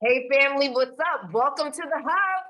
Hey family, what's up? Welcome to the hub.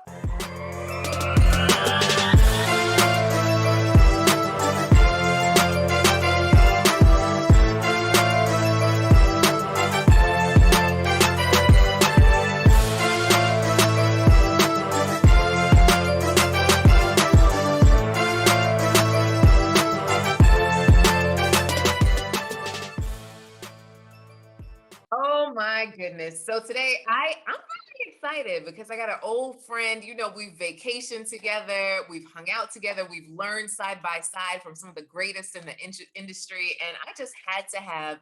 Oh my goodness. So today I'm really excited because I got an old friend. We've vacationed together, we've hung out together, we've learned side by side from some of the greatest in the industry. And I just had to have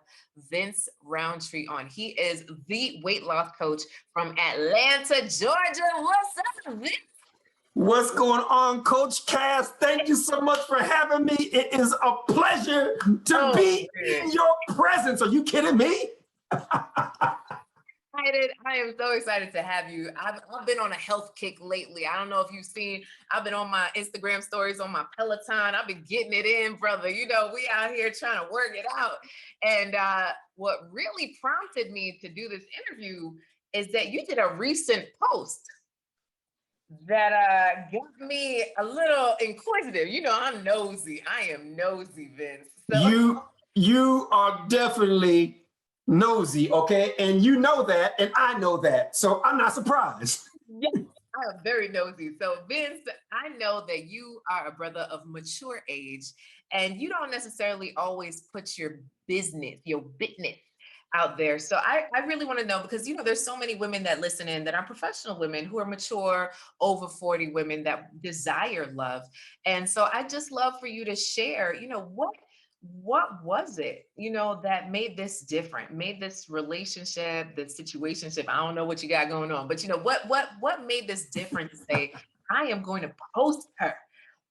Vince Rountree on. He is the weight loss coach from Atlanta, Georgia. What's up, Vince? What's going on, Coach Cass? Thank you so much for having me. It is a pleasure to be in your presence. Are you kidding me? I am so excited to have you. I've been on a health kick lately. I don't know if you've seen, I've been on my Instagram stories on my Peloton. I've been getting it in, brother. We out here trying to work it out. And what really prompted me to do this interview is that you did a recent post that got me a little inquisitive. I'm nosy. I am nosy, Vince. So you are definitely nosy, okay? And you know that, and I know that. So I'm not surprised. Yes, I am very nosy. So Vince, I know that you are a brother of mature age, and you don't necessarily always put your business out there. So I really want to know, because there's so many women that listen in that are professional women who are mature, over 40 women that desire love. And so I just love for you to share, what was it, that made this different, made this relationship, this situationship, I don't know what you got going on, but what made this different to say, I am going to post her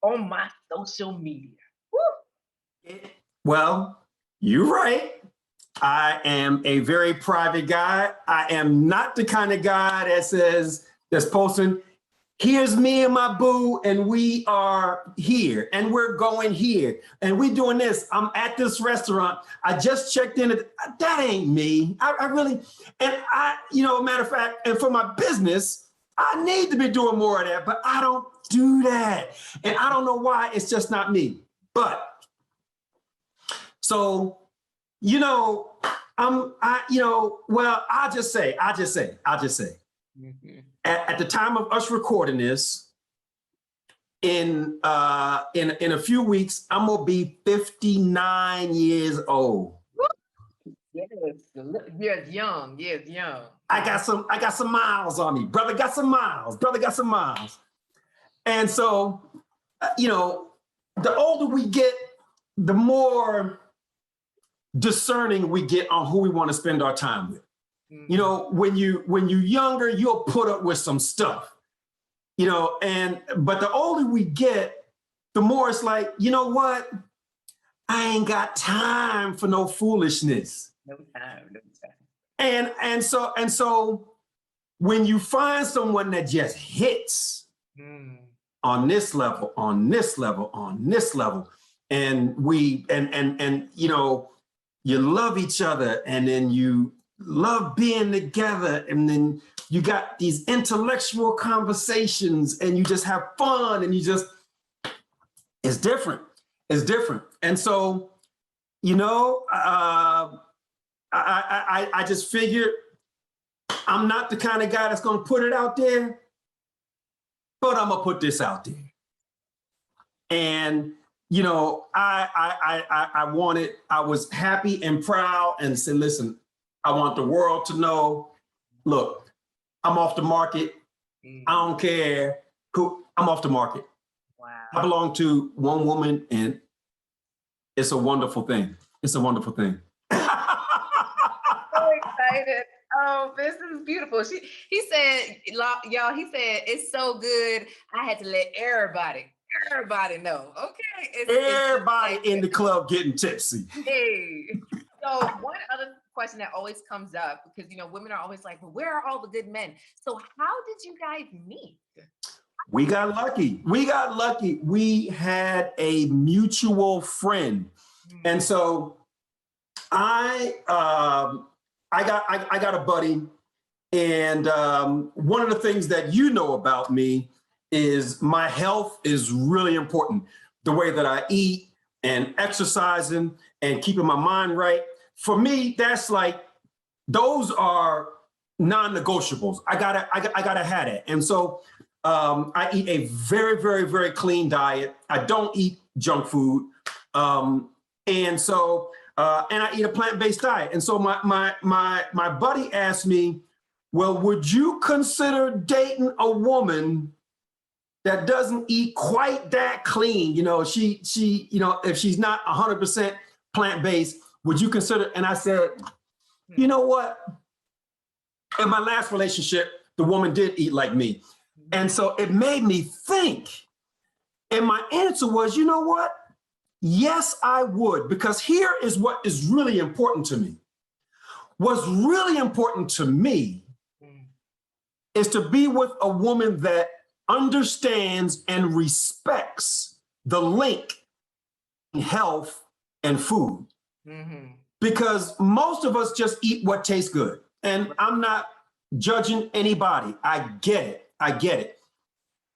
on my social media? Woo! Well, you're right. I am a very private guy. I am not the kind of guy that's posting, here's me and my boo, and we are here, and we're going here, and we doing this. I'm at this restaurant. I just checked in. That ain't me. I really, and matter of fact, and for my business, I need to be doing more of that, but I don't do that. And I don't know why, it's just not me. But, so, I'll just say. Mm-hmm. At the time of us recording this, in a few weeks, I'm gonna be 59 years old. Yes, young. I got some miles on me. Brother got some miles. And so, the older we get, the more discerning we get on who we want to spend our time with. Mm-hmm. When you're younger, you'll put up with some stuff, but the older we get, the more it's like, you know what? I ain't got time for no foolishness. No time. And so when you find someone that just hits on this level, and you love each other, and then you love being together, and then you got these intellectual conversations, and you just have fun, and it's different. And so, I just figured I'm not the kind of guy that's going to put it out there, but I'm going to put this out there. And I was happy and proud, and said, listen, I want the world to know, look, I'm off the market. I don't care who, I'm off the market. Wow. I belong to one woman, and it's a wonderful thing. So excited. Oh, this is beautiful. He said, y'all, it's so good, I had to let everybody know. Okay. Everybody in the club getting tipsy. Hey. So one other question that always comes up, because women are always like, well, where are all the good men? So how did you guys meet? We got lucky. We had a mutual friend. And so I got a buddy And one of the things that you know about me is my health is really important. The way that I eat and exercising and keeping my mind right. For me, that's like, those are non-negotiables. I gotta have it. And so I eat a very, very, very clean diet. I don't eat junk food. And so and I eat a plant-based diet. And so my buddy asked me, well, would you consider dating a woman that doesn't eat quite that clean? You know, she, you know, if she's not 100% plant-based, would you consider? And I said, you know what? In my last relationship, the woman did eat like me. And so it made me think. And my answer was, you know what? Yes, I would, because here is what is really important to me. What's really important to me is to be with a woman that understands and respects the link in health and food. Mm-hmm. Because most of us just eat what tastes good. And I'm not judging anybody. I get it. I get it.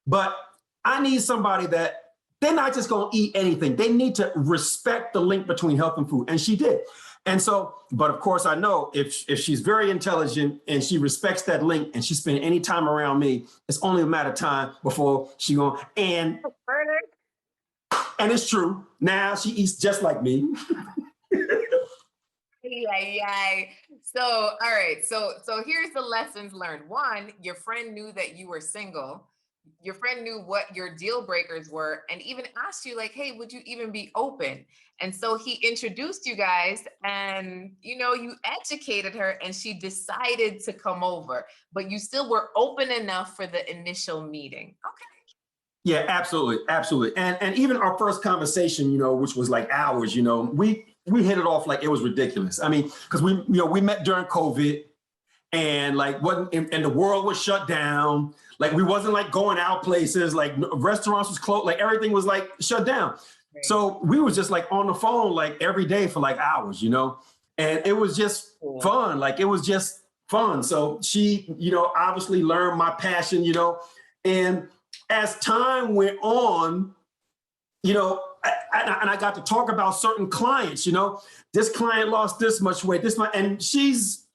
But I need somebody that they're not just going to eat anything. They need to respect the link between health and food. And she did. And so, but of course, I know if she's very intelligent and she respects that link and she spends any time around me, it's only a matter of time before she going, and it's true. Now she eats just like me. Yeah. So, all right. So here's the lessons learned. One, your friend knew that you were single. Your friend knew what your deal breakers were and even asked you like, hey, would you even be open? And so he introduced you guys and, you know, you educated her and she decided to come over, but you still were open enough for the initial meeting. Okay. Yeah, absolutely. Absolutely. And even our first conversation, you know, which was like hours, you know, we hit it off like it was ridiculous. I mean, because we met during COVID and like and the world was shut down. Like we wasn't like going out places, like restaurants was closed, like everything was like shut down. Right. So we was just like on the phone like every day for like hours, you know, and it was just fun. Like it was just fun. So she, you know, obviously learned my passion, you know, and as time went on, you know, and I got to talk about certain clients, you know, this client lost this much weight, and she's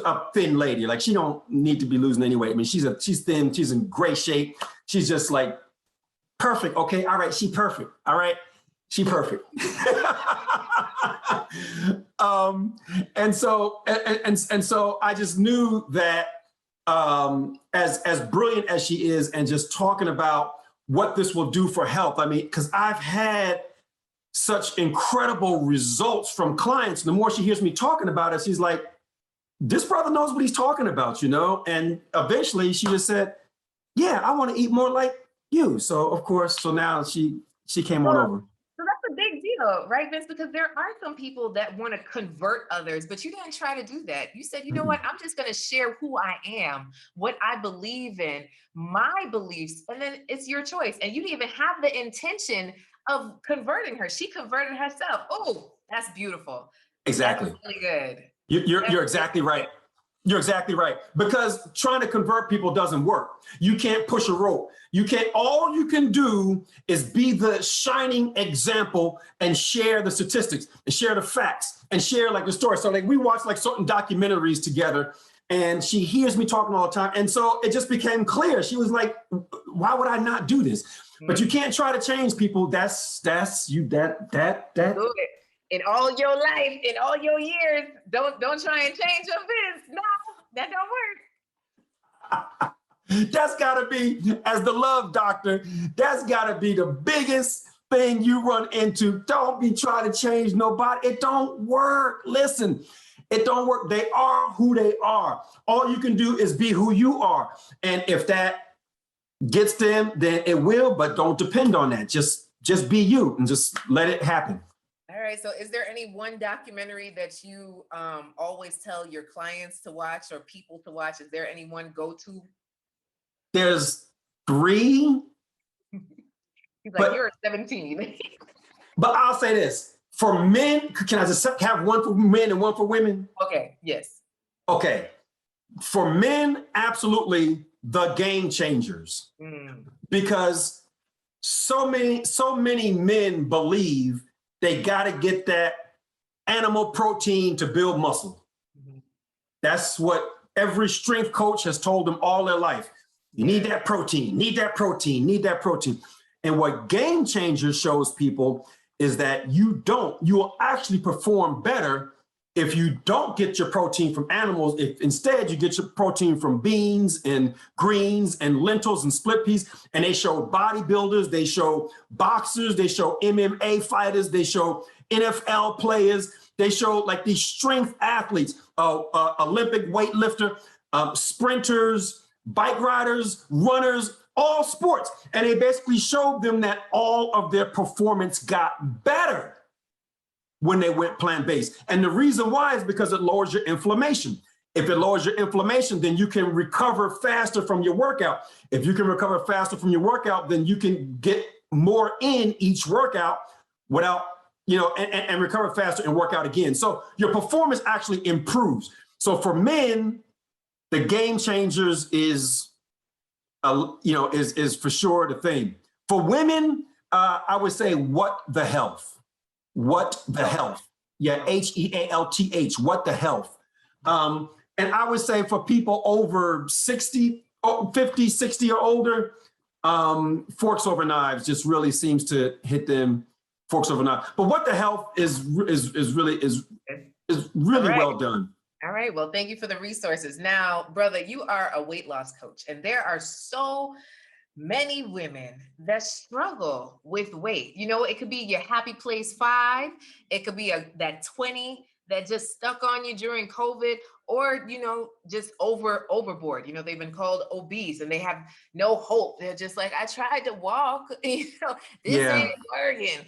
a thin lady. Like she don't need to be losing any weight. I mean, she's thin, she's in great shape. She's just like perfect. Okay. All right. She perfect. All right. She perfect. And so I just knew that as brilliant as she is and just talking about what this will do for health. I mean, because I've had such incredible results from clients. The more she hears me talking about it, she's like, this brother knows what he's talking about, you know? And eventually she just said, yeah, I want to eat more like you. So of course, so now she came on over. So that's a big deal, right, Vince? Because there are some people that want to convert others, but you didn't try to do that. You said, you know what? I'm just going to share who I am, what I believe in, my beliefs, and then it's your choice. And you didn't even have the intention of converting her. She converted herself. Oh, that's beautiful. Exactly. That's really good. You're exactly right. You're exactly right. Because trying to convert people doesn't work. You can't push a rope. All you can do is be the shining example and share the statistics and share the facts and share like the story. So like we watch like certain documentaries together and she hears me talking all the time. And so it just became clear. She was like, why would I not do this? But you can't try to change people. That's you, that. Do it. In all your life, in all your years, don't try and change your biz. No, that don't work. That's gotta be, as the love doctor, that's gotta be the biggest thing you run into. Don't be trying to change nobody. It don't work. Listen, it don't work. They are who they are. All you can do is be who you are. And if that gets them, then it will, but don't depend on that. Just be you and just let it happen. All right. So is there any one documentary that you always tell your clients to watch or people to watch? Is there any one go-to? There's 3. He's like, you're 17. But I'll say this. For men, can I just have one for men and one for women? Okay. Yes. Okay. For men, absolutely the game changers, because so many men believe they got to get that animal protein to build muscle. That's what every strength coach has told them all their life. You need that protein, need that protein, need that protein. And what Game Changer shows people is that you will actually perform better if you don't get your protein from animals. If instead you get your protein from beans and greens and lentils and split peas. And they show bodybuilders, they show boxers, they show MMA fighters, they show NFL players, they show like these strength athletes, Olympic weightlifter, sprinters, bike riders, runners, all sports. And they basically showed them that all of their performance got better when they went plant-based. And the reason why is because it lowers your inflammation. If it lowers your inflammation, then you can recover faster from your workout. If you can recover faster from your workout, then you can get more in each workout without, and recover faster and work out again. So your performance actually improves. So for men, the Game Changers is for sure the thing. For women, I would say What the Health. What the Health. Yeah, HEALTH, What the Health. And I would say for people over 50, 60 or older, Forks Over Knives just really seems to hit them. Forks Over Knives. But What the Health is really right. Well done. All right. Well, thank you for the resources. Now, brother, you are a weight loss coach, and there are so many women that struggle with weight. It could be your happy place 5. It could be that 20 that just stuck on you during COVID, or, just overboard. They've been called obese and they have no hope. They're just like, I tried to walk, this ain't working,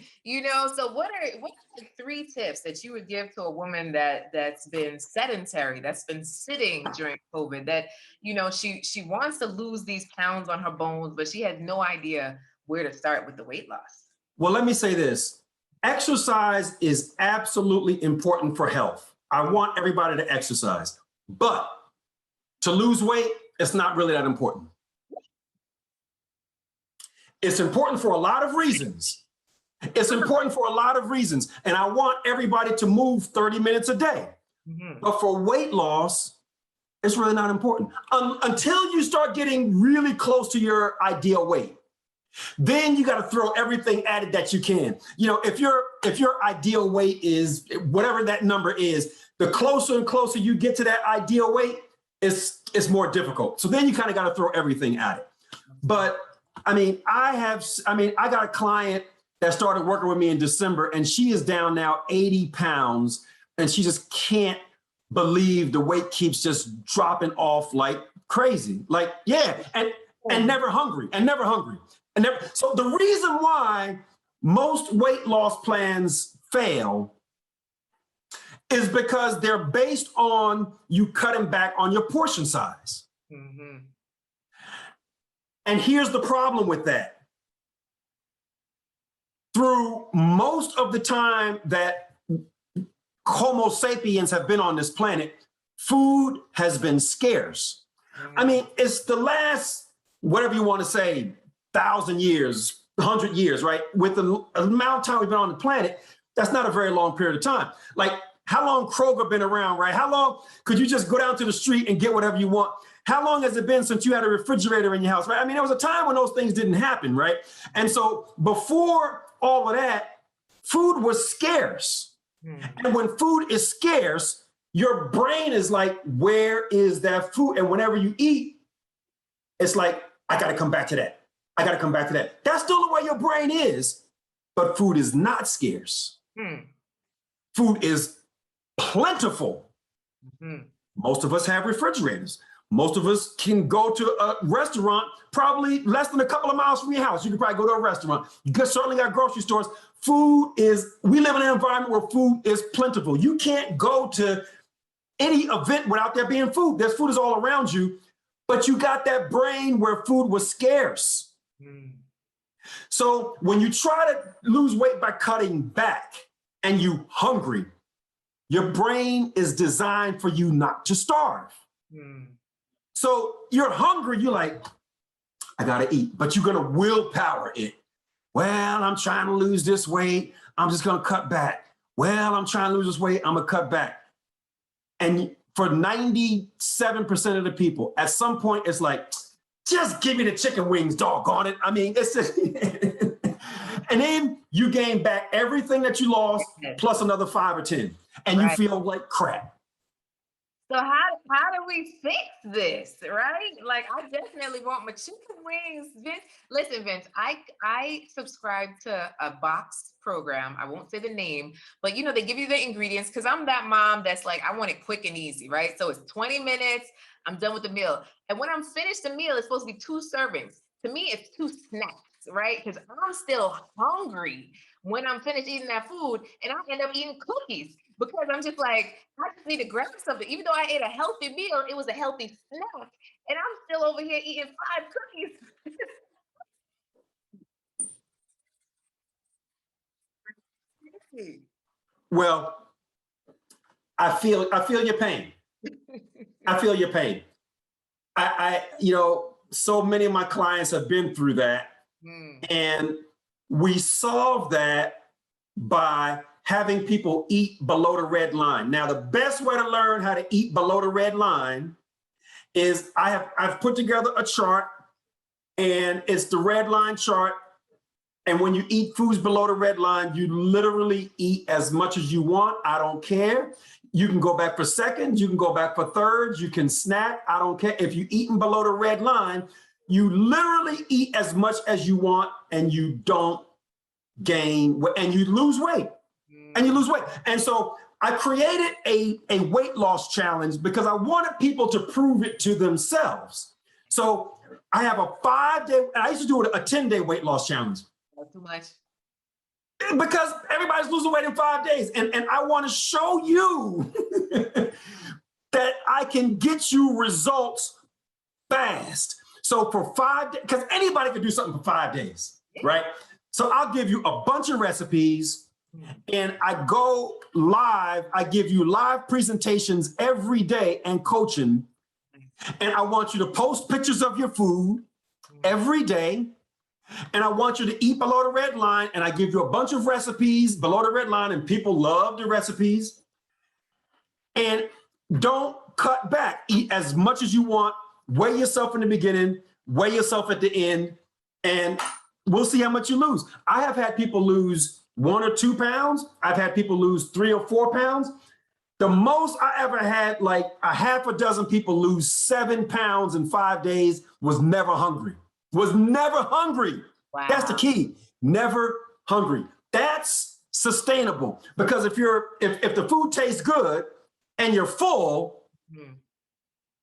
So what are the 3 tips that you would give to a woman that's been sedentary, that's been sitting during COVID, that, she wants to lose these pounds on her bones, but she has no idea where to start with the weight loss? Well, let me say this. Exercise is absolutely important for health. I want everybody to exercise, but to lose weight, it's not really that important. It's important for a lot of reasons. And I want everybody to move 30 minutes a day. But for weight loss, it's really not important until you start getting really close to your ideal weight. Then you got to throw everything at it that you can. If your ideal weight is whatever that number is, the closer and closer you get to that ideal weight, it's more difficult. So then you kind of got to throw everything at it. But I got a client that started working with me in December, and she is down now 80 pounds, and she just can't believe the weight keeps just dropping off like crazy. And never hungry. So the reason why most weight loss plans fail is because they're based on you cutting back on your portion size. And here's the problem with that. Through most of the time that Homo sapiens have been on this planet, food has been scarce. It's the last, whatever you want to say, 1,000 years, 100 years, right? With the amount of time we've been on the planet, that's not a very long period of time. Like, how long Kroger been around, right? How long could you just go down to the street and get whatever you want? How long has it been since you had a refrigerator in your house, right? There was a time when those things didn't happen, right? And so before all of that, food was scarce. And when food is scarce, your brain is like, where is that food? And whenever you eat, it's like, I got to come back to that. That's still the way your brain is, but food is not scarce. Food is plentiful. Most of us have refrigerators. Most of us can go to a restaurant probably less than a couple of miles from your house. You can probably go to a restaurant. You certainly got grocery stores. We live in an environment where food is plentiful. You can't go to any event without there being food. There's food is all around you, but you got that brain where food was scarce. So when you try to lose weight by cutting back and you hungry, your brain is designed for you not to starve. So you're hungry. You're like, I got to eat, but you're going to willpower it. Well, I'm trying to lose this weight. I'm just going to cut back. Well, I'm trying to lose this weight. I'm going to cut back. And for 97% of the people, at some point, it's like, just give me the chicken wings, doggone it. I mean, it's just, and then you gain back everything that you lost plus another 5 or 10, and you feel like crap. So how do we fix this, right? Like, I definitely want my chicken wings, Vince. Listen, Vince, I subscribe to a box program. I won't say the name, but you know, they give you the ingredients because I'm that mom that's like, I want it quick and easy, right? So it's 20 minutes, I'm done with the meal. And when I'm finished the meal, it's supposed to be 2 servings. To me, it's 2 snacks, right? Because I'm still hungry when I'm finished eating that food, and I end up eating cookies. Because I'm just like, I just need to grab something. Even though I ate a healthy meal, it was a healthy snack. And I'm still over here eating 5 cookies. Well, I feel your pain. I feel your pain. You know, so many of my clients have been through that. And we solve that by having people eat below the red line. Now, the best way to learn how to eat below the red line is I've put together a chart, and it's the red line chart. And when you eat foods below the red line, you literally eat as much as you want. I don't care. You can go back for seconds. You can go back for thirds. You can snack. I don't care. If you're eating below the red line, you literally eat as much as you want, and you don't gain, and you lose weight. And you lose weight. And so I created a weight loss challenge because I wanted people to prove it to themselves. So I have a 5-day, and I used to do a 10-day weight loss challenge. Not too much. Because everybody's losing weight in 5 days. And I want to show you that I can get you results fast. So for 5 days, because anybody can do something for 5 days, right? So I'll give you a bunch of recipes, and I go live. I give you live presentations every day and coaching. And I want you to post pictures of your food every day. And I want you to eat below the red line. And I give you a bunch of recipes below the red line, and people love the recipes. And don't cut back. Eat as much as you want. Weigh yourself in the beginning, weigh yourself at the end, and we'll see how much you lose. I have had people lose 1 or 2 pounds. I've had people lose 3 or 4 pounds. The most I ever had, like a half a dozen people lose 7 pounds in 5 days, was never hungry. Was never hungry. Wow. That's the key. Never hungry. That's sustainable. Because if the food tastes good and you're full,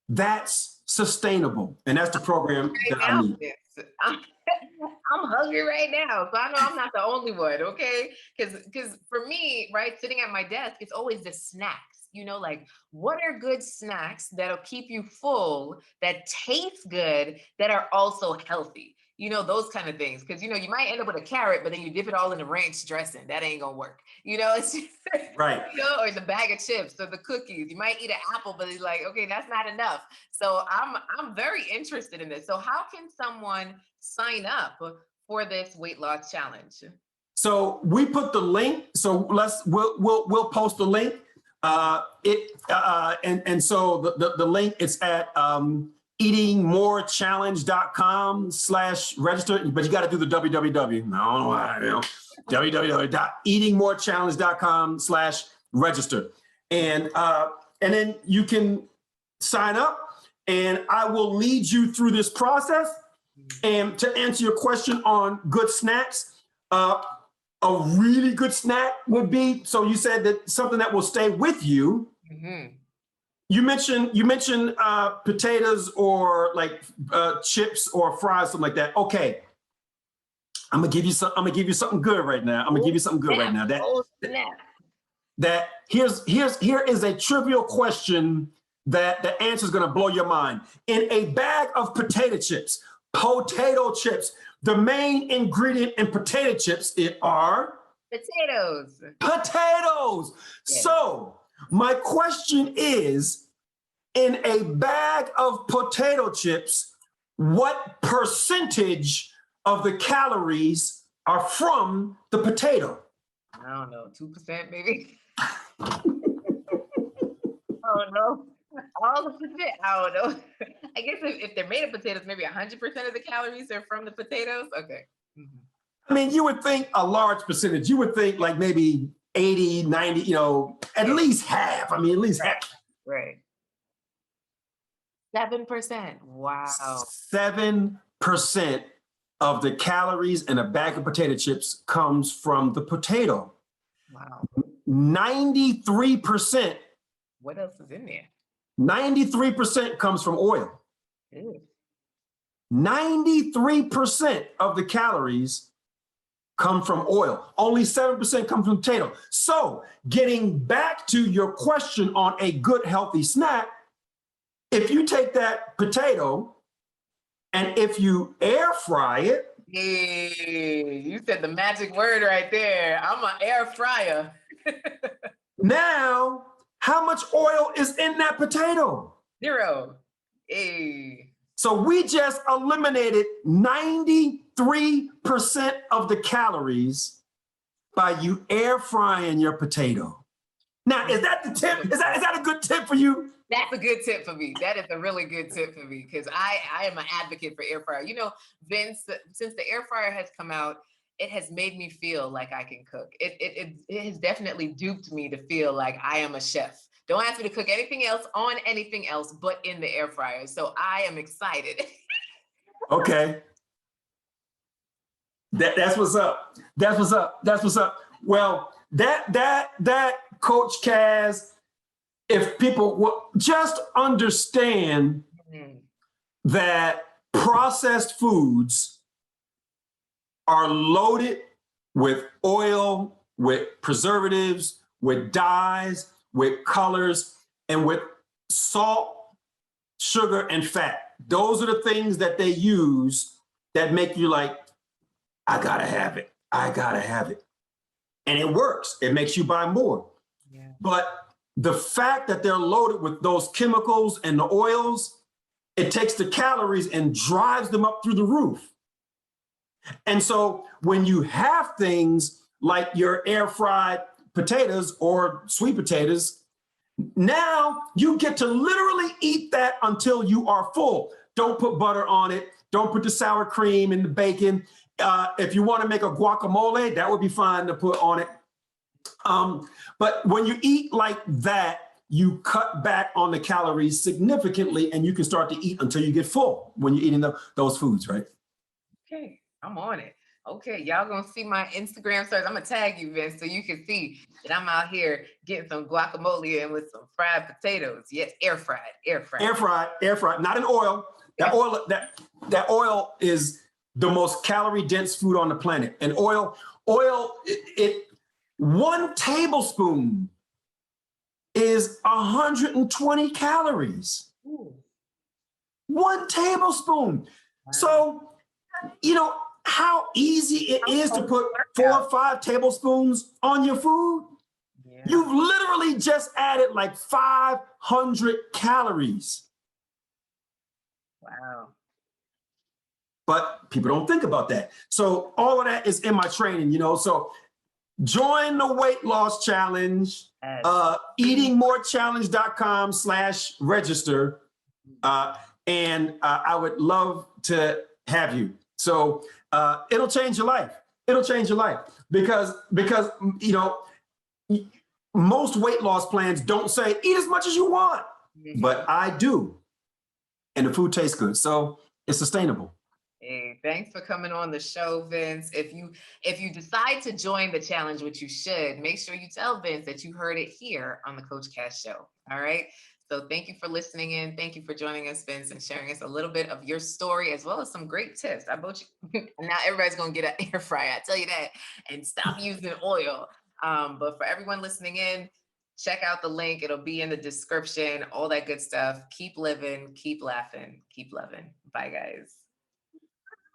that's sustainable. And that's the program that I need. I'm hungry right now, so I know I'm not the only one, okay? Because for me, right, sitting at my desk, it's always the snacks. You know, like, what are good snacks that'll keep you full, that taste good, that are also healthy? You know, those kind of things. Because, you know, you might end up with a carrot, but then you dip it all in the ranch dressing. That ain't gonna work. You know, it's just, right. You know, or the bag of chips or the cookies. You might eat an apple, but it's like, okay, that's not enough. So I'm very interested in this. So how can someone sign up for this weight loss challenge? So we put the link. So we'll post the link. So the link is at eatingmorechallenge.com/register, but you got to do the www. No, www.eatingmorechallenge.com/register, and then you can sign up, and I will lead you through this process. And to answer your question on good snacks, a really good snack would be, so you said that something that will stay with you. Mm-hmm. You mentioned potatoes or like chips or fries, something like that. Okay, I'm gonna give you something good right now. Here is a trivial question that the answer is gonna blow your mind. In a bag of potato chips, the main ingredient in potato chips are potatoes. Yeah. So my question is, in a bag of potato chips, what percentage of the calories are from the potato? I don't know, 2% maybe. Oh no. All the potato. I don't know. I guess if they're made of potatoes, maybe 100% of the calories are from the potatoes. Okay. Mhm. I mean, you would think a large percentage. You would think like maybe 80, 90, at Yeah. least half. I mean, at least Right. half. Right. 7%. Wow. 7% of the calories in a bag of potato chips comes from the potato. Wow. 93%, What else is in there? 93% comes from oil. Ew. 93% of the calories come from oil. Only 7% come from potato. So, getting back to your question on a good, healthy snack, if you take that potato and if you air fry it, Hey, you said the magic word right there. I'm an air fryer. now how much oil is in that potato? 0. Hey. So we just eliminated 93% of the calories by you air frying your potato. Now, is that the tip? Is that a good tip for you? That's a good tip for me. That is a really good tip for me because I am an advocate for air fryer. Vince, since the air fryer has come out, it has made me feel like I can cook. It has definitely duped me to feel like I am a chef. Don't ask me to cook anything else on anything else but in the air fryer. So I am excited. Okay. That's what's up. That's what's up. That's what's up. Well, that Coach Kaz, if people will just understand that processed foods are loaded with oil, with preservatives, with dyes, with colors, and with salt, sugar, and fat. Those are the things that they use that make you like, I gotta have it. I gotta have it. And it works. It makes you buy more. Yeah. But the fact that they're loaded with those chemicals and the oils, it takes the calories and drives them up through the roof. And so when you have things like your air fried potatoes or sweet potatoes, now you get to literally eat that until you are full. Don't put butter on it. Don't put the sour cream and the bacon. If you want to make a guacamole, that would be fine to put on it. But when you eat like that, you cut back on the calories significantly and you can start to eat until you get full when you're eating those foods, right? Okay, I'm on it. Okay, y'all gonna see my Instagram stories. I'm gonna tag you, Vince, so you can see that I'm out here getting some guacamole in with some fried potatoes. Yes, air fried, air fried. Air fried, not in oil. That oil is the most calorie dense food on the planet. And oil, 1 tablespoon is 120 calories. Ooh. 1 tablespoon. Wow. So, how easy it is to put 4 or 5 tablespoons on your food. Yeah. You've literally just added like 500 calories. Wow. But people don't think about that. So all of that is in my training, So join the weight loss challenge, eatingmorechallenge.com/register. And I would love to have you. So it'll change your life. It'll change your life because most weight loss plans don't say eat as much as you want, but I do. And the food tastes good. So it's sustainable. Hey, thanks for coming on the show, Vince. If you decide to join the challenge, which you should, make sure you tell Vince that you heard it here on the Coach Cass Show. All right. So thank you for listening in. Thank you for joining us, Vince, and sharing us a little bit of your story as well as some great tips. I bet you now everybody's gonna get an air fryer. I tell you that, and stop using oil. But for everyone listening in, check out the link. It'll be in the description. All that good stuff. Keep living, keep laughing, keep loving. Bye, guys.